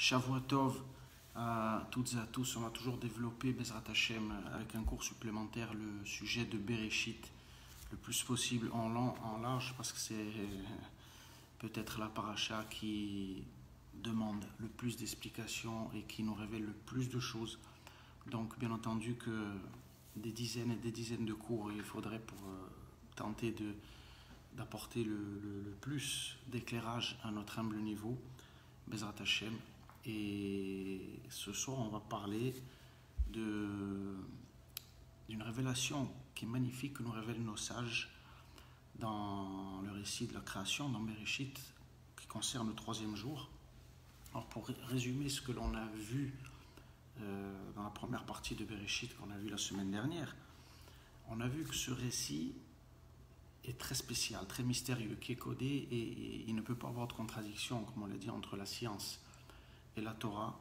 Shavua Tov à toutes et à tous. On va toujours développer Bezrat Hashem avec un cours supplémentaire le sujet de Bereshit le plus possible en long, en large, parce que c'est peut-être la paracha qui demande le plus d'explications et qui nous révèle le plus de choses. Donc bien entendu que des dizaines et des dizaines de cours il faudrait pour tenter d'apporter le plus d'éclairage à notre humble niveau, Bezrat Hashem. Et ce soir, on va parler d'une révélation qui est magnifique, que nous révèlent nos sages dans le récit de la création, dans Bereshit, qui concerne le troisième jour. Alors pour résumer ce que l'on a vu dans la première partie de Bereshit qu'on a vu la semaine dernière, on a vu que ce récit est très spécial, très mystérieux, qui est codé et il ne peut pas avoir de contradiction, comme on l'a dit, entre la science et la Torah,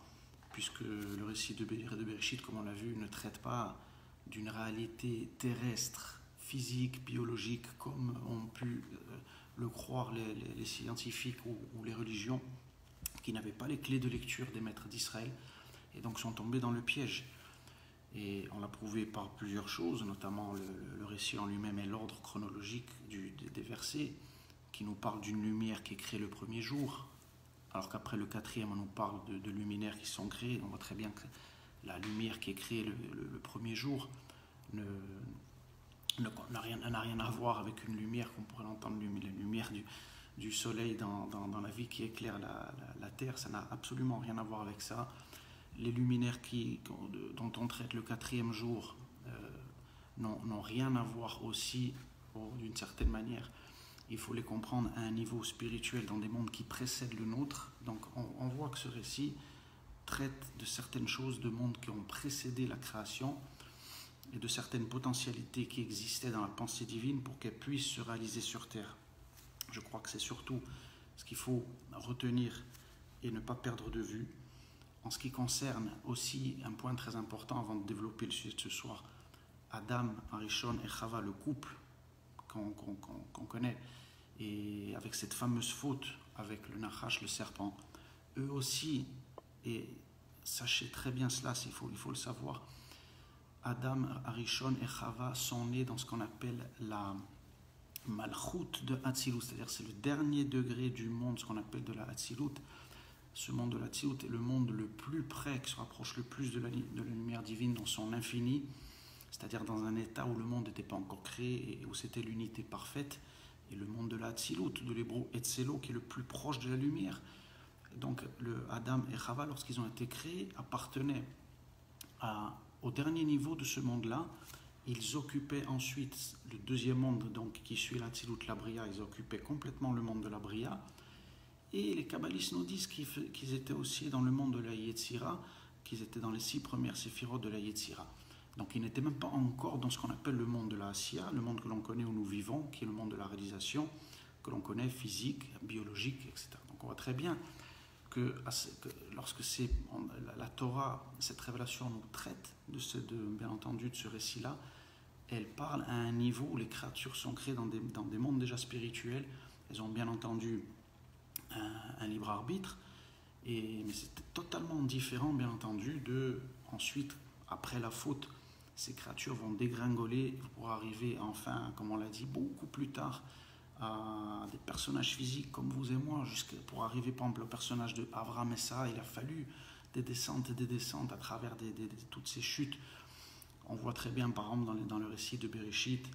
puisque le récit de Bereshit, comme on l'a vu, ne traite pas d'une réalité terrestre, physique, biologique, comme ont pu le croire les scientifiques ou les religions, qui n'avaient pas les clés de lecture des maîtres d'Israël, et donc sont tombés dans le piège. Et on l'a prouvé par plusieurs choses, notamment le récit en lui-même et l'ordre chronologique des versets, qui nous parle d'une lumière qui est créée le premier jour, alors qu'après le quatrième, on nous parle de luminaires qui sont créés. On voit très bien que la lumière qui est créée le premier jour n'a rien à voir avec une lumière qu'on pourrait l'entendre, la lumière du soleil dans la vie qui éclaire la terre. Ça n'a absolument rien à voir avec ça. Les luminaires dont on traite le quatrième jour n'ont rien à voir aussi, d'une certaine manière. Il faut les comprendre à un niveau spirituel dans des mondes qui précèdent le nôtre. Donc on voit que ce récit traite de certaines choses, de mondes qui ont précédé la création et de certaines potentialités qui existaient dans la pensée divine pour qu'elles puissent se réaliser sur terre. Je crois que c'est surtout ce qu'il faut retenir et ne pas perdre de vue. En ce qui concerne aussi un point très important avant de développer le sujet de ce soir, Adam, Arishon et Chava, le couple qu'on connaît, et avec cette fameuse faute avec le Nachash, le serpent, eux aussi, et sachez très bien cela, il faut le savoir, Adam, Arishon et Chava sont nés dans ce qu'on appelle la Malchut de Hatzilut, c'est-à-dire c'est le dernier degré du monde, ce qu'on appelle de la Hatzilut. Ce monde de la Hatzilut est le monde le plus près, qui se rapproche le plus de la lumière divine dans son infini, c'est-à-dire dans un état où le monde n'était pas encore créé et où c'était l'unité parfaite, et le monde de la Hatzilut, de l'hébreu Etzelo, qui est le plus proche de la lumière. Donc le Adam et Chava, lorsqu'ils ont été créés, appartenaient au dernier niveau de ce monde-là. Ils occupaient ensuite le deuxième monde, donc qui suit la Hatzilut, la Bria. Ils occupaient complètement le monde de la Bria. Et les kabbalistes nous disent qu'ils étaient aussi dans le monde de la Yetzira, qu'ils étaient dans les 6 premières séphirotes de la Yetzira. Donc ils n'étaient même pas encore dans ce qu'on appelle le monde de la Asiya, le monde que l'on connaît où nous vivons, qui est le monde de la réalisation, que l'on connaît physique, biologique, etc. Donc on voit très bien que lorsque la Torah, cette révélation nous traite bien entendu de ce récit-là, elle parle à un niveau où les créatures sont créées dans des mondes déjà spirituels. Elles ont bien entendu un libre arbitre, mais c'est totalement différent, bien entendu, ensuite, après la faute, ces créatures vont dégringoler pour arriver enfin, comme on l'a dit, beaucoup plus tard, à des personnages physiques comme vous et moi, pour arriver, par exemple, au personnage de Abraham et Sarah. Il a fallu des descentes et des descentes à travers toutes ces chutes. On voit très bien, par exemple, dans le récit de Bereshit,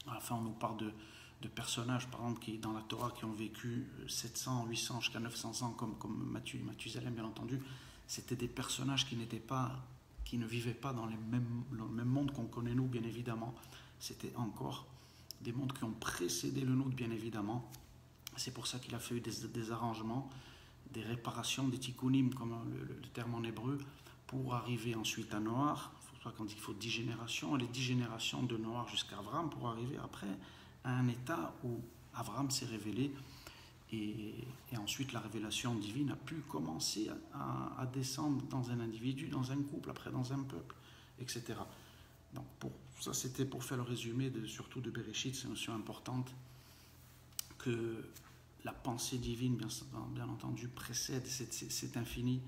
à la fin, on nous parle de personnages, par exemple, qui, dans la Torah, qui ont vécu 700, 800, jusqu'à 900 ans, comme Mathusalem, bien entendu. C'était des personnages qui ne vivaient pas dans le même monde qu'on connaît nous, bien évidemment. C'était encore des mondes qui ont précédé le nôtre, bien évidemment. C'est pour ça qu'il a fallu des arrangements, des réparations, des tikkunim, comme le terme en hébreu, pour arriver ensuite à Noach. C'est pour ça qu'on dit qu'il faut 10 générations, et les 10 générations de Noach jusqu'à Abraham, pour arriver après à un état où Abraham s'est révélé, et ensuite la révélation divine a pu commencer à descendre dans un individu, dans un couple, après dans un peuple, etc. Donc ça c'était pour faire le résumé surtout de Bereshit, ces notions importantes, que la pensée divine, bien entendu, précède cet infini,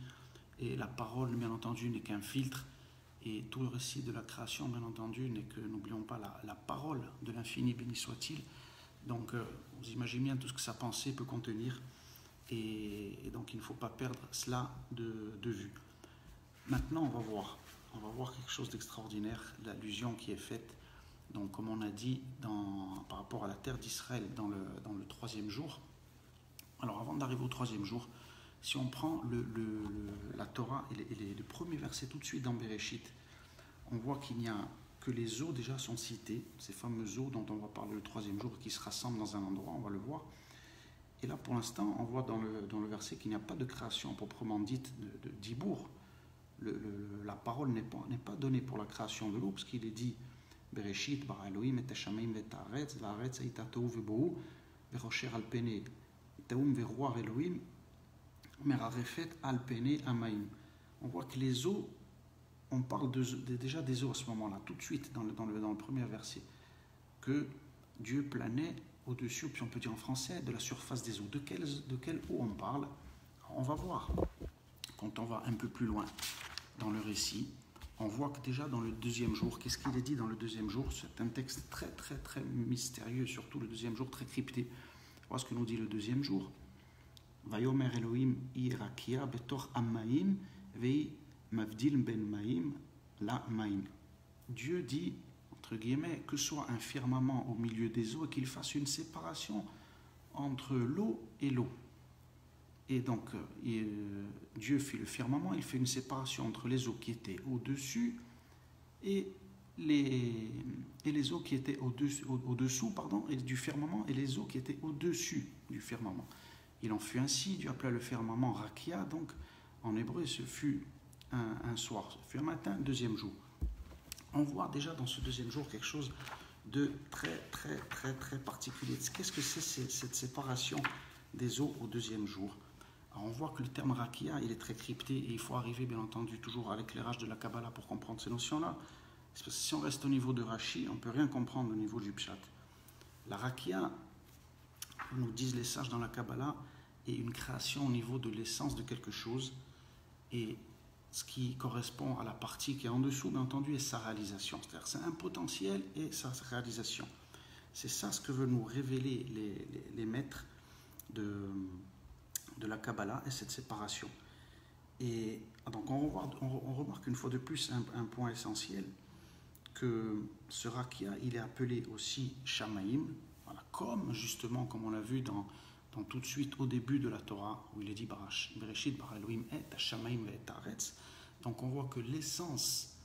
et la parole, bien entendu, n'est qu'un filtre, et tout le récit de la création, bien entendu, n'est que, n'oublions pas, la parole de l'infini, béni soit-il. Donc, vous imaginez bien tout ce que sa pensée peut contenir, et donc il ne faut pas perdre cela de vue. Maintenant, on va voir quelque chose d'extraordinaire, l'allusion qui est faite, donc comme on a dit, par rapport à la terre d'Israël dans le troisième jour. Alors avant d'arriver au troisième jour, si on prend la Torah et le premier verset tout de suite dans Bereshit, on voit qu'il n'y a que les eaux déjà sont citées, ces fameuses eaux dont on va parler le troisième jour, qui se rassemblent dans un endroit, on va le voir. Et là, pour l'instant, on voit dans le verset qu'il n'y a pas de création proprement dite d'Ibour. La parole n'est pas donnée pour la création de l'eau, parce qu'il est dit Bereshit, bara Elohim, et Hashamayim, et Haaretz, va'aretz hayta tohu vebohu, ve'rocher al pene, taum ve'roar Elohim, merarefet al pene amaim. On voit que les eaux, on parle déjà des eaux à ce moment-là, tout de suite dans le premier verset, que Dieu planait au-dessus, puis on peut dire en français, de la surface des eaux. De quelle eau on parle? On va voir. Quand on va un peu plus loin dans le récit, on voit que déjà dans le deuxième jour, qu'est-ce qu'il est dit dans le deuxième jour? C'est un texte très très très mystérieux, surtout le deuxième jour, très crypté. Voilà ce que nous dit le deuxième jour. Vayomer Elohim irakia betor ammaim vei mavdil ben maim la maim. Dieu dit, entre guillemets, que soit un firmament au milieu des eaux et qu'il fasse une séparation entre l'eau et l'eau. Et donc, Dieu fit le firmament, il fait une séparation entre les eaux qui étaient au-dessus et les eaux qui étaient au-dessous et du firmament, et les eaux qui étaient au-dessus du firmament. Il en fut ainsi, Dieu appela le firmament Rakia, donc en hébreu ce fut un soir, ce fut un matin, deuxième jour. On voit déjà dans ce deuxième jour quelque chose de très très très très particulier. Qu'est-ce que c'est cette séparation des eaux au deuxième jour? Alors on voit que le terme Rakia, il est très crypté, et il faut arriver bien entendu toujours à l'éclairage de la Kabbalah pour comprendre ces notions-là. Parce que si on reste au niveau de Rashi, on ne peut rien comprendre au niveau du Pshat. La Rakia, nous disent les sages dans la Kabbalah, est une création au niveau de l'essence de quelque chose, et ce qui correspond à la partie qui est en dessous, bien entendu, est sa réalisation. C'est-à-dire c'est un potentiel et sa réalisation. C'est ça ce que veulent nous révéler les maîtres de la Kabbalah, et cette séparation. Et donc on remarque une fois de plus un point essentiel, que ce Rakia, il est appelé aussi Shamaim, voilà, comme on l'a vu dans tout de suite au début de la Torah, où il est dit Bereshit bara Elohim et Hashamayim et Haaretz. Donc on voit que l'essence,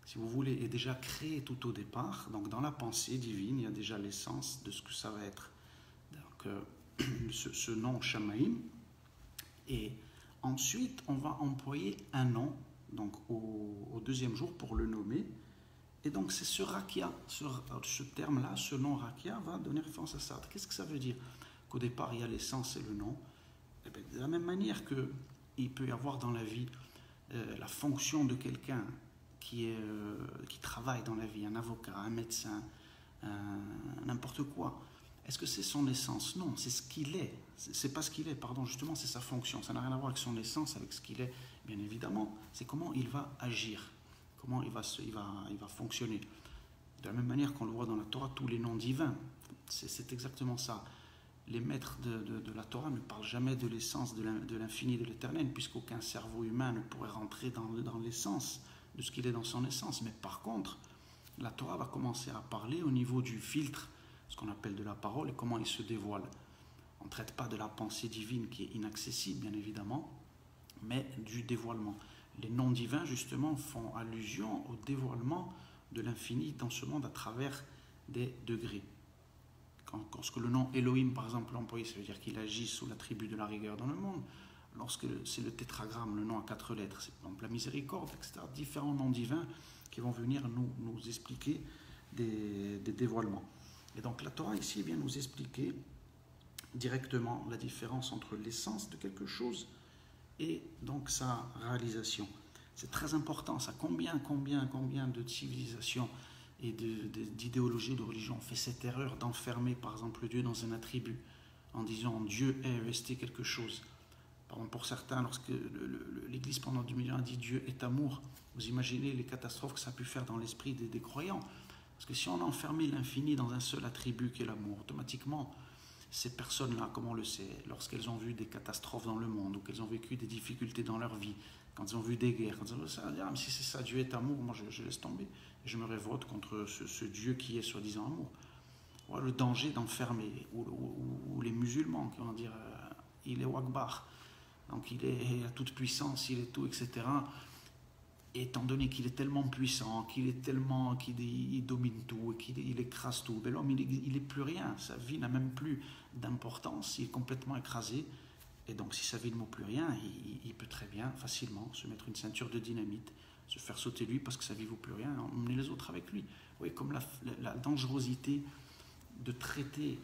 si vous voulez, est déjà créée tout au départ. Donc dans la pensée divine, il y a déjà l'essence de ce que ça va être. Donc ce nom Shamaim. Et ensuite, on va employer un nom, donc au deuxième jour, pour le nommer. Et donc c'est ce Rakia, ce terme-là, ce nom Rakia va donner référence à ça. Qu'est-ce que ça veut dire? Qu'au départ, il y a l'essence et le nom. Et bien, de la même manière qu'il peut y avoir dans la vie la fonction de quelqu'un qui travaille dans la vie, un avocat, un médecin, n'importe quoi. Est-ce que c'est son essence? Non, c'est ce qu'il est. C'est pas ce qu'il est, pardon, justement, c'est sa fonction. Ça n'a rien à voir avec son essence, avec ce qu'il est, bien évidemment. C'est comment il va agir, comment il va fonctionner. De la même manière qu'on le voit dans la Torah, tous les noms divins, c'est exactement ça. Les maîtres de la Torah ne parlent jamais de l'essence de l'infini, de l'éternel, puisqu'aucun cerveau humain ne pourrait rentrer dans l'essence de ce qu'il est dans son essence. Mais par contre, la Torah va commencer à parler au niveau du filtre, ce qu'on appelle de la parole, et comment il se dévoile. On ne traite pas de la pensée divine qui est inaccessible, bien évidemment, mais du dévoilement. Les noms divins, justement, font allusion au dévoilement de l'infini dans ce monde à travers des degrés. Lorsque le nom Elohim, par exemple, est employé, ça veut dire qu'il agit sous l'attribut de la rigueur dans le monde. Lorsque c'est le tétragramme, le nom à 4 lettres, c'est par exemple la miséricorde, etc. Différents noms divins qui vont venir nous expliquer des dévoilements. Et donc la Torah ici vient nous expliquer directement la différence entre l'essence de quelque chose et donc sa réalisation. C'est très important, ça. Combien de civilisations et d'idéologies de religion ont fait cette erreur d'enfermer par exemple Dieu dans un attribut, en disant Dieu est resté quelque chose. Par exemple, pour certains, lorsque l'Église pendant 2000 ans a dit Dieu est amour, vous imaginez les catastrophes que ça a pu faire dans l'esprit des croyants. Parce que si on a enfermé l'infini dans un seul attribut qui est l'amour, automatiquement, ces personnes-là, comme on le sait, lorsqu'elles ont vu des catastrophes dans le monde ou qu'elles ont vécu des difficultés dans leur vie, quand elles ont vu des guerres, quand elles ont dit, ah, mais si c'est ça, Dieu est amour, moi je laisse tomber. Et je me révolte contre ce Dieu qui est soi-disant amour. Voilà le danger d'enfermer, ou les musulmans qui vont dire il est Wakbar, donc il est à toute puissance, il est tout, etc. Et étant donné qu'il est tellement puissant, qu'il domine tout, qu'il écrase tout, ben l'homme il est plus rien, sa vie n'a même plus d'importance, il est complètement écrasé. Et donc si sa vie ne vaut plus rien, il peut très bien facilement se mettre une ceinture de dynamite, se faire sauter lui parce que sa vie ne vaut plus rien, emmener les autres avec lui. Oui, comme la dangerosité de traiter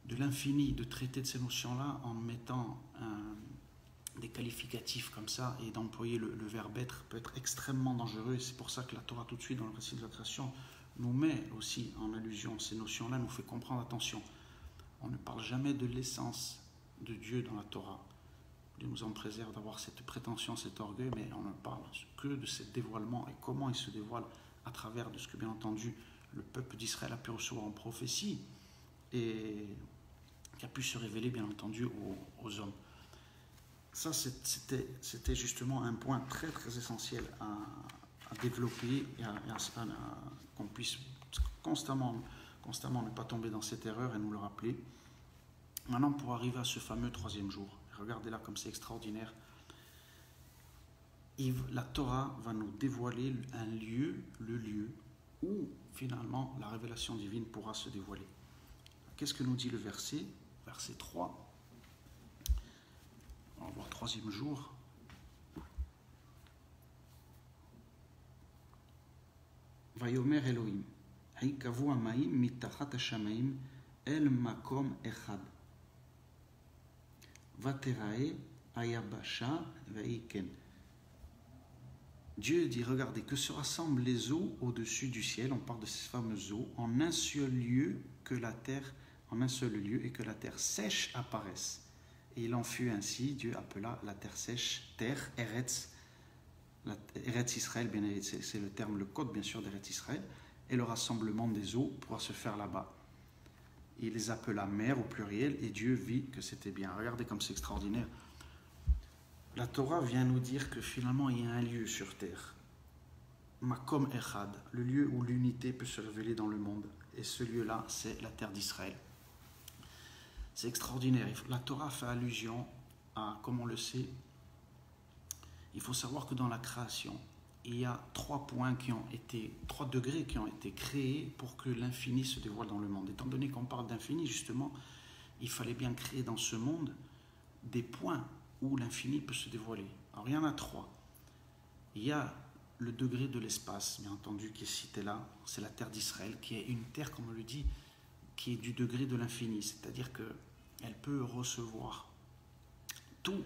de l'infini, de traiter de ces notions-là en mettant des qualificatifs comme ça et d'employer le verbe être peut être extrêmement dangereux. Et c'est pour ça que la Torah tout de suite dans le récit de la création nous met aussi en allusion ces notions-là, nous fait comprendre, attention, on ne parle jamais de l'essence de Dieu dans la Torah. Dieu nous en préserve d'avoir cette prétention, cet orgueil, mais on ne parle que de ce dévoilement et comment il se dévoile à travers de ce que bien entendu le peuple d'Israël a pu recevoir en prophétie et qui a pu se révéler bien entendu aux hommes. Ça, c'était justement un point très très essentiel à développer et qu'on puisse constamment ne pas tomber dans cette erreur et nous le rappeler. Maintenant, pour arriver à ce fameux troisième jour, regardez là comme c'est extraordinaire, la Torah va nous dévoiler un lieu, le lieu où finalement la révélation divine pourra se dévoiler. Qu'est-ce que nous dit le verset ? Verset 3. On va voir troisième jour. Vayomer Elohim, Haikavu Amaim mitachat Hashamaim el makom echad. Vaterae ayabasha veiken. Dieu dit, regardez, que se rassemblent les eaux au-dessus du ciel, on parle de ces fameuses eaux, en un seul lieu que la terre, en un seul lieu et que la terre sèche apparaisse. Et il en fut ainsi, Dieu appela la terre sèche, terre, Eretz, Eretz Israël, bien, c'est le terme, le code bien sûr d'Eretz Israël, et le rassemblement des eaux pourra se faire là-bas. Il les appela mer au pluriel, et Dieu vit que c'était bien. Regardez comme c'est extraordinaire. La Torah vient nous dire que finalement il y a un lieu sur terre, Makom Echad, le lieu où l'unité peut se révéler dans le monde. Et ce lieu-là, c'est la terre d'Israël. C'est extraordinaire. La Torah fait allusion à, comme on le sait, il faut savoir que dans la création, il y a trois degrés qui ont été créés pour que l'infini se dévoile dans le monde. Étant donné qu'on parle d'infini, justement, il fallait bien créer dans ce monde des points où l'infini peut se dévoiler. Alors il y en a trois. Il y a le degré de l'espace, bien entendu, qui est cité là, c'est la terre d'Israël, qui est une terre, comme on le dit, qui est du degré de l'infini, c'est-à-dire qu'elle peut recevoir tous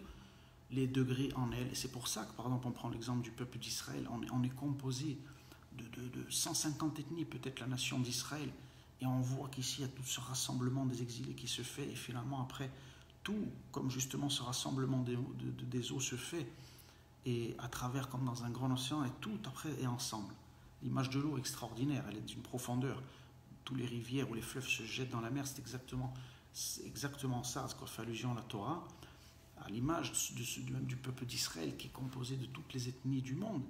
les degrés en elle. Et c'est pour ça que, par exemple, on prend l'exemple du peuple d'Israël, on est composé de 150 ethnies, peut-être la nation d'Israël, et on voit qu'ici, il y a tout ce rassemblement des exilés qui se fait, et finalement, après, tout, comme justement ce rassemblement des eaux se fait, et à travers, comme dans un grand océan, et tout après est ensemble. L'image de l'eau est extraordinaire, elle est d'une profondeur. Tous les rivières ou les fleuves se jettent dans la mer, c'est exactement ça, à ce qu'on fait allusion à la Torah, à l'image du peuple d'Israël qui est composé de toutes les ethnies du monde,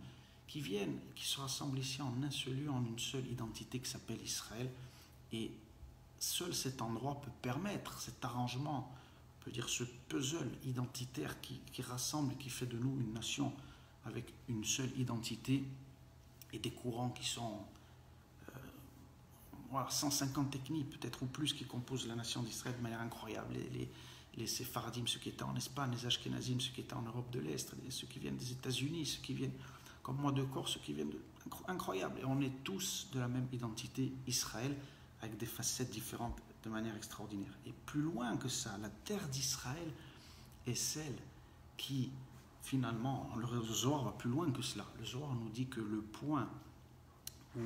qui viennent, qui se rassemblent ici en un seul lieu, en une seule identité qui s'appelle Israël. Et seul cet endroit peut permettre cet arrangement, on peut dire ce puzzle identitaire qui rassemble et qui fait de nous une nation avec une seule identité et des courants qui sont 150 ethnies peut-être ou plus qui composent la nation d'Israël de manière incroyable. Les Séphardim, ceux qui étaient en Espagne, les Ashkénazim, ceux qui étaient en Europe de l'Est, ceux qui viennent des États-Unis, ceux qui viennent comme moi de Corse, ceux qui viennent incroyable. Et on est tous de la même identité Israël avec des facettes différentes de manière extraordinaire. Et plus loin que ça, la terre d'Israël est celle qui, finalement, le Zohar va plus loin que cela. Le Zohar nous dit que le point où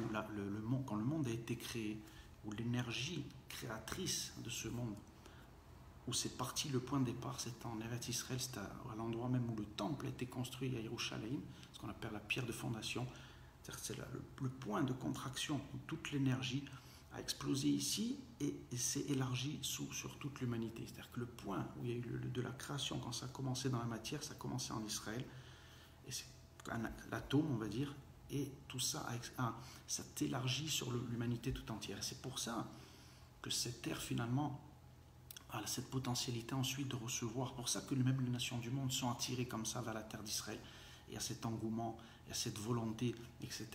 quand le monde a été créé, où l'énergie créatrice de ce monde où c'est parti, le point de départ, c'est en Eretz Israël, c'est à l'endroit même où le temple a été construit à Yerushalayim, ce qu'on appelle la pierre de fondation. C'est le point de contraction où toute l'énergie a explosé ici et s'est élargi sur toute l'humanité. C'est-à-dire que le point où il y a eu de la création, quand ça a commencé dans la matière, ça a commencé en Israël, et c'est l'atome, on va dire, et tout ça s'est élargi sur l'humanité tout entière. Et c'est pour ça que cette terre, finalement, a cette potentialité ensuite de recevoir. Pour ça que même les nations du monde sont attirées comme ça vers la terre d'Israël. Il y a cet engouement, il y a cette volonté, etc.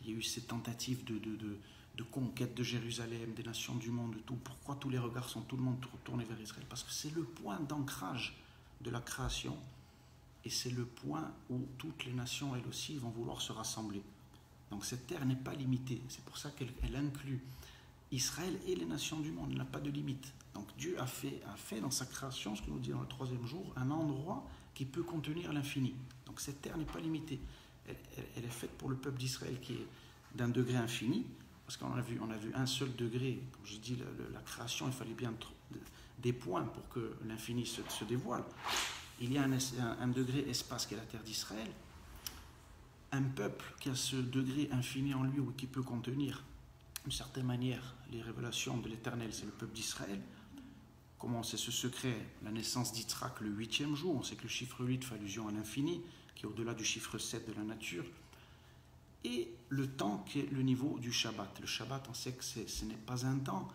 Il y a eu ces tentatives de conquête de Jérusalem, des nations du monde, de tout. Pourquoi tous les regards sont tout le monde tournés vers Israël? Parce que c'est le point d'ancrage de la création et c'est le point où toutes les nations, elles aussi, vont vouloir se rassembler. Donc cette terre n'est pas limitée. C'est pour ça qu'elle inclut Israël et les nations du monde. Elle n'a pas de limite. Donc Dieu a fait dans sa création, ce que nous dit dans le 3e jour, un endroit qui peut contenir l'infini. Donc cette terre n'est pas limitée. Elle est faite pour le peuple d'Israël qui est d'un degré infini, parce qu'on a vu un seul degré. Comme je dis, la création, il fallait bien des points pour que l'infini se dévoile. Il y a un degré espace qui est la terre d'Israël, un peuple qui a ce degré infini en lui ou qui peut contenir, d'une certaine manière, les révélations de l'Éternel, c'est le peuple d'Israël. Comment c'est ce secret, la naissance d'Yitzhak le 8e jour? On sait que le chiffre 8 fait allusion à l'infini, qui est au-delà du chiffre 7 de la nature. Et le temps qui est le niveau du Shabbat. Le Shabbat, on sait que ce n'est pas un temps,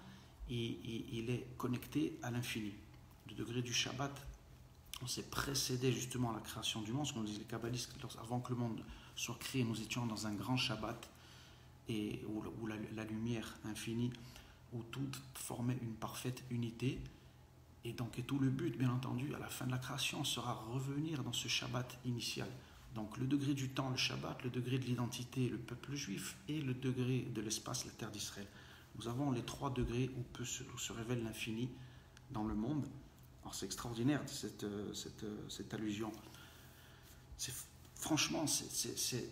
il est connecté à l'infini. Le degré du Shabbat, on s'est précédé justement à la création du monde, ce qu'on disait les kabbalistes, avant que le monde soit créé, nous étions dans un grand Shabbat, et où la lumière infinie, où tout formait une parfaite unité. Et donc, et tout le but, bien entendu, à la fin de la création, sera revenir dans ce Shabbat initial. Donc, le degré du temps, le Shabbat, le degré de l'identité, le peuple juif, et le degré de l'espace, la terre d'Israël. Nous avons les 3 degrés où se révèle l'infini dans le monde. Alors, c'est extraordinaire, cette allusion. Franchement, c'est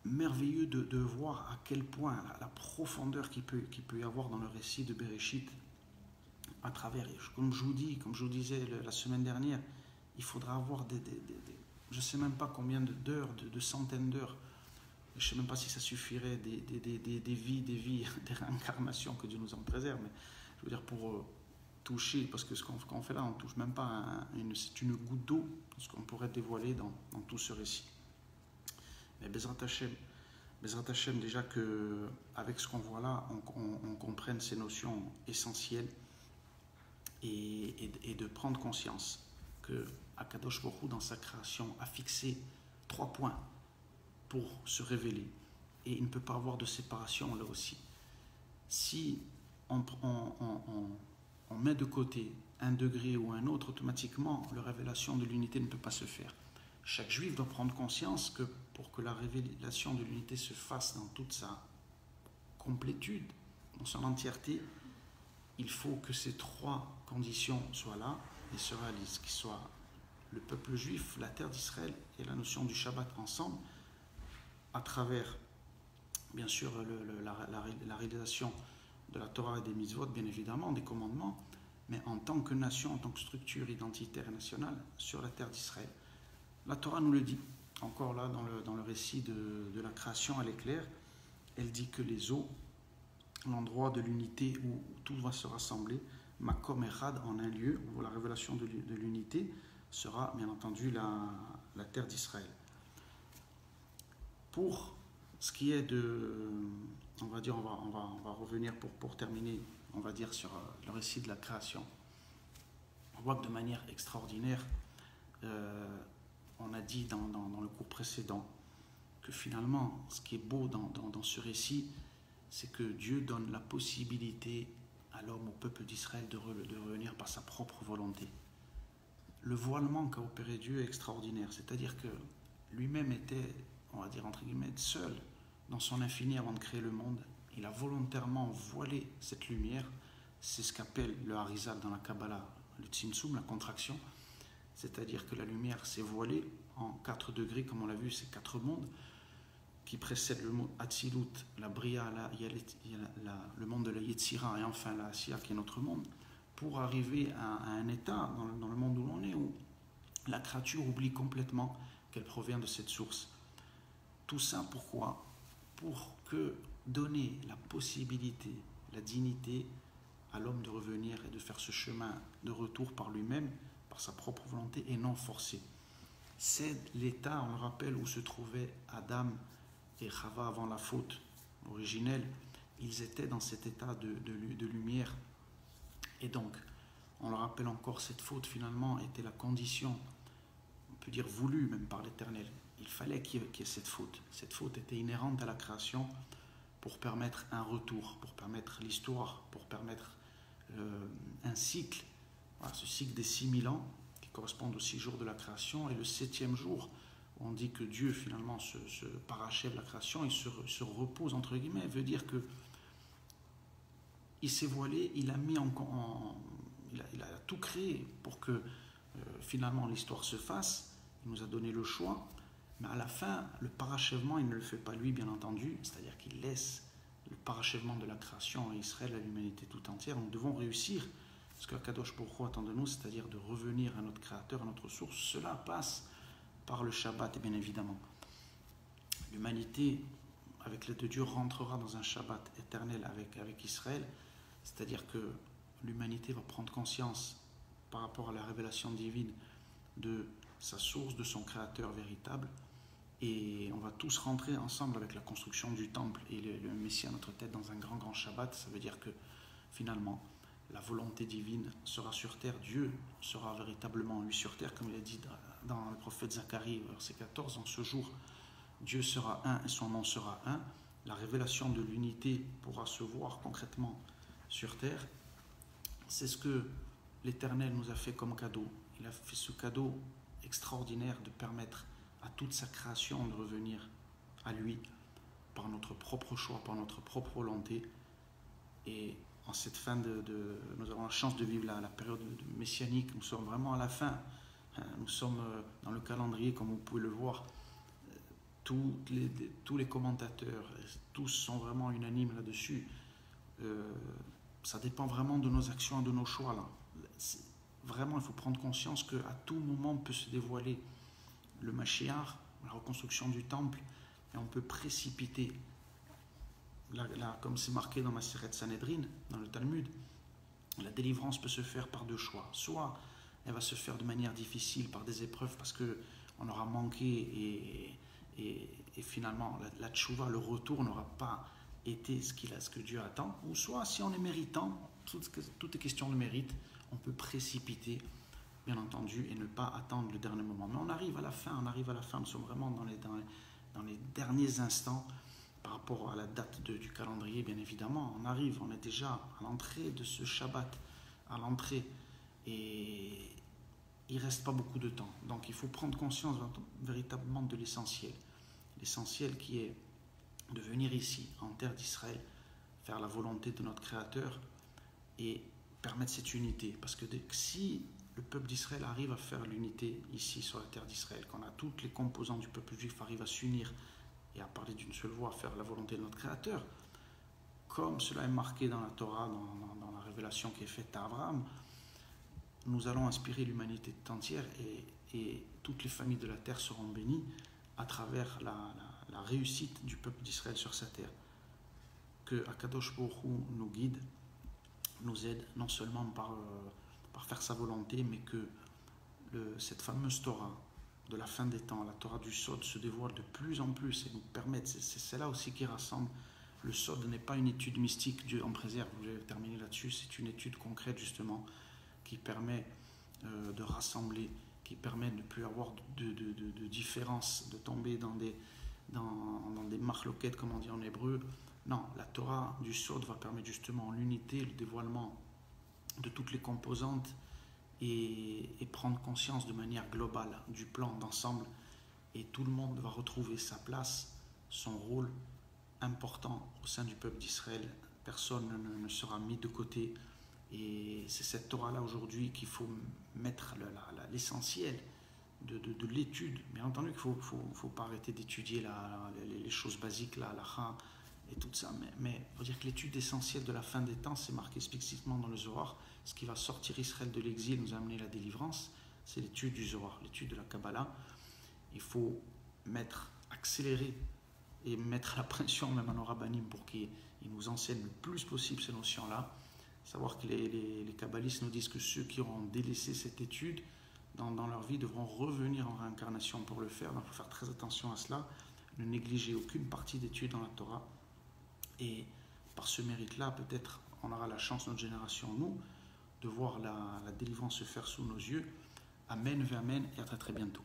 merveilleux de voir à quel point la profondeur qu'il peut y avoir dans le récit de Bereshit, à travers, comme je vous disais la semaine dernière, il faudra avoir je ne sais même pas combien d'heures, de centaines d'heures, je ne sais même pas si ça suffirait, des vies, des réincarnations, que Dieu nous en préserve, mais je veux dire pour toucher, parce que ce qu'on fait là, on ne touche même pas, c'est une goutte d'eau, ce qu'on pourrait dévoiler dans tout ce récit. Mais Bezrat Hashem, déjà qu'avec ce qu'on voit là, on comprenne ces notions essentielles et de prendre conscience que Akadosh Baruch Hu, dans sa création, a fixé 3 points pour se révéler. Et il ne peut pas avoir de séparation là aussi. Si on met de côté un degré ou un autre, automatiquement, la révélation de l'unité ne peut pas se faire. Chaque juif doit prendre conscience que pour que la révélation de l'unité se fasse dans toute sa complétude, dans son entièreté, il faut que ces 3 conditions soient là et se réalisent, qui soient le peuple juif, la terre d'Israël et la notion du Shabbat ensemble, à travers, bien sûr, la réalisation de la Torah et des mitzvot, bien évidemment, des commandements, mais en tant que nation, en tant que structure identitaire et nationale sur la terre d'Israël. La Torah nous le dit, encore là, dans le récit de la création, elle est claire, elle dit que les eaux, l'endroit de l'unité où tout va se rassembler, Makom Echad, en un lieu où la révélation de l'unité sera bien entendu la terre d'Israël. Pour ce qui est on va dire, on va revenir pour terminer, on va dire, sur le récit de la création. On voit que de manière extraordinaire, on a dit dans le cours précédent que finalement, ce qui est beau dans ce récit, c'est que Dieu donne la possibilité à l'homme, au peuple d'Israël, de revenir par sa propre volonté. Le voilement qu'a opéré Dieu est extraordinaire, c'est-à-dire que lui-même était, on va dire entre guillemets, seul dans son infini avant de créer le monde. Il a volontairement voilé cette lumière, c'est ce qu'appelle le Harizal dans la Kabbalah, le Tzimtzum, la contraction, c'est-à-dire que la lumière s'est voilée en 4 degrés, comme on l'a vu, c'est 4 mondes, qui précèdent le monde Atzilut, la Bria, le monde de la Yetzira et enfin la Asiya qui est notre monde, pour arriver à un état dans le monde où l'on est, où la créature oublie complètement qu'elle provient de cette source. Tout ça pourquoi? Pour que donner la possibilité, la dignité à l'homme de revenir et de faire ce chemin de retour par lui-même, par sa propre volonté et non forcé. C'est l'état, on le rappelle, où se trouvaient Adam et Chava avant la faute originelle. Ils étaient dans cet état de lumière. Et donc, on le rappelle encore, cette faute finalement était la condition, on peut dire voulue même par l'Éternel. Il fallait qu'il y ait cette faute. Cette faute était inhérente à la création pour permettre un retour, pour permettre l'histoire, pour permettre un cycle, voilà, ce cycle des 6000 ans qui correspondent aux 6 jours de la création, et le 7e jour, on dit que Dieu finalement se parachève la création, il se repose entre guillemets, veut dire que il s'est voilé, il a mis il a tout créé pour que finalement l'histoire se fasse, il nous a donné le choix, mais à la fin, le parachèvement, il ne le fait pas lui, bien entendu, c'est-à-dire qu'il laisse le parachèvement de la création à Israël, à l'humanité tout entière. Nous devons réussir ce que Kadosh Baruch Hu attend de nous, c'est-à-dire de revenir à notre Créateur, à notre source. Cela passe par le Shabbat, et bien évidemment. L'humanité, avec l'aide de Dieu, rentrera dans un Shabbat éternel avec Israël, c'est-à-dire que l'humanité va prendre conscience par rapport à la révélation divine de sa source, de son Créateur véritable, et on va tous rentrer ensemble avec la construction du temple et le Messie à notre tête dans un grand Shabbat. Ça veut dire que finalement la volonté divine sera sur terre, Dieu sera véritablement lui sur terre, comme il a dit dans le prophète Zacharie, verset 14, en ce jour Dieu sera un et son nom sera un. La révélation de l'unité pourra se voir concrètement sur terre. C'est ce que l'Éternel nous a fait comme cadeau. Il a fait ce cadeau extraordinaire de permettre à toute sa création de revenir à lui par notre propre choix, par notre propre volonté. Et en cette fin nous avons la chance de vivre la période messianique. Nous sommes vraiment à la fin. Nous sommes dans le calendrier, comme vous pouvez le voir. Tous les commentateurs, tous sont vraiment unanimes là-dessus. Ça dépend vraiment de nos actions et de nos choix là. Vraiment, il faut prendre conscience qu'à tout moment peut se dévoiler le Mashiach, la reconstruction du temple, et on peut précipiter, comme c'est marqué dans Maseret Sanhedrin, dans le Talmud, la délivrance peut se faire par 2 choix. Soit elle va se faire de manière difficile par des épreuves parce qu'on aura manqué et finalement la tchouva, le retour n'aura pas été ce que Dieu attend, ou soit si on est méritant, tout est question de mérite, on peut précipiter bien entendu, et ne pas attendre le dernier moment. Mais on arrive à la fin, nous sommes vraiment dans les derniers instants par rapport à la date du calendrier, bien évidemment. On est déjà à l'entrée de ce Shabbat, à l'entrée, et il ne reste pas beaucoup de temps. Donc il faut prendre conscience véritablement de l'essentiel. L'essentiel qui est de venir ici, en terre d'Israël, faire la volonté de notre Créateur et permettre cette unité. Parce que si le peuple d'Israël arrive à faire l'unité ici sur la terre d'Israël, quand toutes les composants du peuple juif arrivent à s'unir et à parler d'une seule voix, à faire la volonté de notre Créateur, comme cela est marqué dans la Torah, dans la révélation qui est faite à Abraham, nous allons inspirer l'humanité tout entière et toutes les familles de la terre seront bénies à travers la réussite du peuple d'Israël sur sa terre. Que Akadosh Baruch Hu nous guide, nous aide non seulement par faire sa volonté, mais que cette fameuse Torah de la fin des temps, la Torah du Sod, se dévoile de plus en plus et nous permet, c'est là aussi qui rassemble. Le Sod n'est pas une étude mystique, Dieu en préserve, je vais terminer là-dessus, c'est une étude concrète justement qui permet de rassembler, qui permet de ne plus avoir de différence, de tomber dans des marloquettes, comme on dit en hébreu. Non, la Torah du Sod va permettre justement l'unité, le dévoilement de toutes les composantes et prendre conscience de manière globale du plan d'ensemble, et tout le monde va retrouver sa place, son rôle important au sein du peuple d'Israël. Personne ne sera mis de côté, et c'est cette Torah-là aujourd'hui qu'il faut mettre l'essentiel de l'étude. Bien entendu qu'il ne faut pas arrêter d'étudier les choses basiques, la halakha et tout ça. Mais il faut dire que l'étude essentielle de la fin des temps, c'est marqué explicitement dans le Zohar. Ce qui va sortir Israël de l'exil, nous amener la délivrance, c'est l'étude du Zohar, l'étude de la Kabbalah. Il faut accélérer et mettre la pression même à nos rabbinim pour qu'ils nous enseignent le plus possible ces notions-là. Savoir que les kabbalistes nous disent que ceux qui auront délaissé cette étude dans leur vie devront revenir en réincarnation pour le faire. Donc il faut faire très attention à cela, ne négliger aucune partie d'étude dans la Torah. Et par ce mérite-là, peut-être on aura la chance, notre génération, nous, de voir la délivrance se faire sous nos yeux. Amen, amen, et à très très bientôt.